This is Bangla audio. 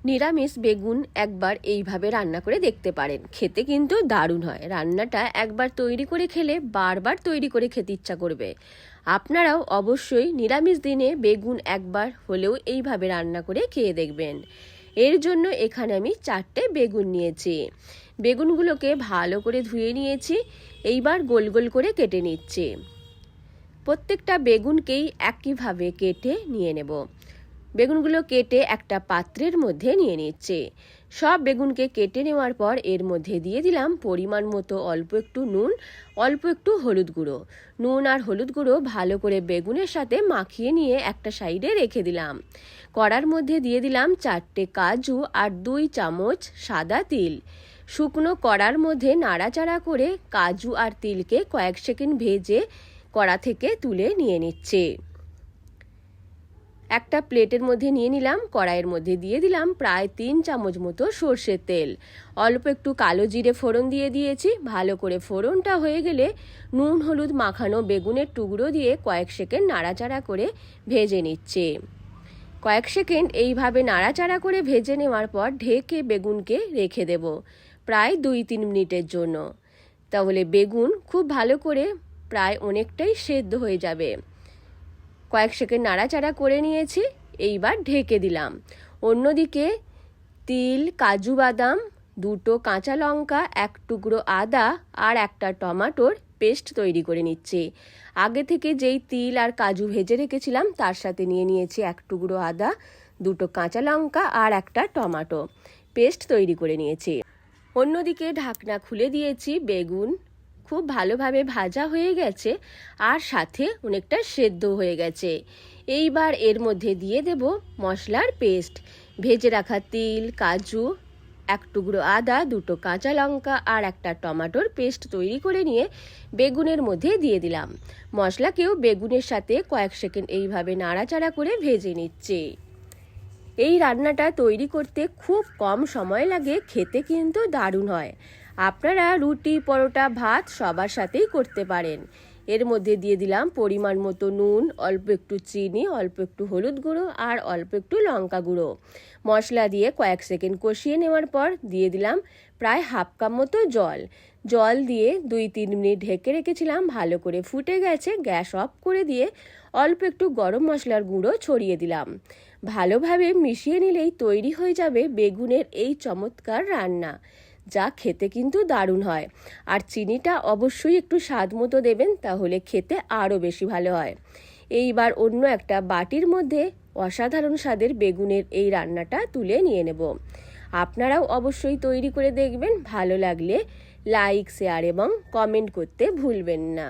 নিরামিষ বেগুন একবার এইভাবে রান্না করে দেখতে পারেন, খেতে কিন্তু দারুণ হয়। রান্নাটা একবার তৈরি করে খেলে বারবার তৈরি করে খেতে ইচ্ছা করবে। আপনারাও অবশ্যই নিরামিষ দিনে বেগুন একবার হলেও এইভাবে রান্না করে খেয়ে দেখবেন। এর জন্য এখানে আমি 4টে বেগুন নিয়েছি। বেগুনগুলোকে ভালো করে ধুয়ে নিয়েছি। এইবার গোল গোল করে কেটে নিচ্ছি। প্রত্যেকটা বেগুনকেই একইভাবে কেটে নিয়ে নেব। বেগুনগুলো কেটে একটা পাত্রের মধ্যে নিয়ে নিচ্ছে। সব বেগুনকে কেটে নেওয়ার পর এর মধ্যে দিয়ে দিলাম পরিমাণ মতো অল্প একটু নুন, অল্প একটু হলুদ গুঁড়ো। নুন আর হলুদ গুঁড়ো ভালো করে বেগুনের সাথে মাখিয়ে নিয়ে একটা সাইডে রেখে দিলাম। কড়ার মধ্যে দিয়ে দিলাম 4টে কাজু আর 2 চামচ সাদা তিল। শুকনো কড়ার মধ্যে নাড়াচাড়া করে কাজু আর তিলকে কয়েক সেকেন্ড ভেজে কড়া থেকে তুলে নিয়ে নিচ্ছে। একটা প্লেটের মধ্যে নিয়ে নিলাম। কড়াইয়ের মধ্যে দিয়ে দিলাম প্রায় 3 চামচ মতো সর্ষের তেল। অল্প একটু কালো জিরে ফোড়ন দিয়ে দিয়েছি। ভালো করে ফোড়নটা হয়ে গেলে নুন হলুদ মাখানো বেগুনের টুকরো দিয়ে কয়েক সেকেন্ড নাড়াচাড়া করে ভেজে নিচ্ছে। কয়েক সেকেন্ড এইভাবে নাড়াচাড়া করে ভেজে নেওয়ার পর ঢেকে বেগুনকে রেখে দেব প্রায় 2-3 মিনিটের জন্য। তাহলে বেগুন খুব ভালো করে প্রায় অনেকটাই সেদ্ধ হয়ে যাবে। কয়েক সেকেন্ড নাড়াচাড়া করে নিয়েছি। এইবার ঢেকে দিলাম। অন্যদিকে তিল, কাজু বাদাম, 2টো কাঁচা লঙ্কা, 1 টুকরো আদা আর একটা টমেটোর পেস্ট তৈরি করে নিচ্ছি। আগে থেকে যেই তিল আর কাজু ভেজে রেখেছিলাম তার সাথে নিয়ে নিয়েছি 1 টুকরো আদা, 2টো কাঁচা লঙ্কা আর একটা টমেটো পেস্ট তৈরি করে নিয়েছি। অন্যদিকে ঢাকনা খুলে দিয়েছি। বেগুন খুব ভালোভাবে ভাজা হয়ে গেছে আর সাথে অনেকটা সেদ্ধ হয়ে গেছে। এইবার এর মধ্যে দিয়ে দেব মশলার পেস্ট। ভেজে রাখা তিল, কাজু, 1 টুকরো আদা, 2টো কাঁচা লঙ্কা আর একটা টমেটোর পেস্ট তৈরি করে নিয়ে বেগুনের মধ্যে দিয়ে দিলাম। মশলাকেও বেগুনের সাথে কয়েক সেকেন্ড এইভাবে নাড়াচাড়া করে ভেজে নিচ্ছে। এই রান্নাটা তৈরি করতে খুব কম সময় লাগে, খেতে কিন্তু দারুণ হয়। আপনারা রুটি, পরোটা, ভাত সবার সাথেই করতে পারেন। এর মধ্যে দিয়ে দিলাম পরিমাণ মতো নুন, অল্প একটু চিনি, অল্প একটু হলুদ গুঁড়ো আর অল্প একটু লঙ্কা গুঁড়ো। মশলা দিয়ে কয়েক সেকেন্ড কষিয়ে নেওয়ার পর দিয়ে দিলাম প্রায় হাফ কাপ মতো জল। জল দিয়ে 2-3 মিনিট ঢেকে রেখেছিলাম। ভালো করে ফুটে গেছে। গ্যাস অফ করে দিয়ে অল্প একটু গরম মশলার গুঁড়ো ছড়িয়ে দিলাম। ভালোভাবে মিশিয়ে নিলেই তৈরি হয়ে যাবে বেগুনের এই চমৎকার রান্না, যা খেতে কিন্তু দারুণ হয়। আর চিনিটা অবশ্যই একটু স্বাদ মতো দেবেন, তাহলে খেতে আরও বেশি ভালো হয়। এইবার অন্য একটা বাটির মধ্যে অসাধারণ স্বাদের বেগুনের এই রান্নাটা তুলে নিয়ে নেব। আপনারাও অবশ্যই তৈরি করে দেখবেন। ভালো লাগলে লাইক, শেয়ার এবং কমেন্ট করতে ভুলবেন না।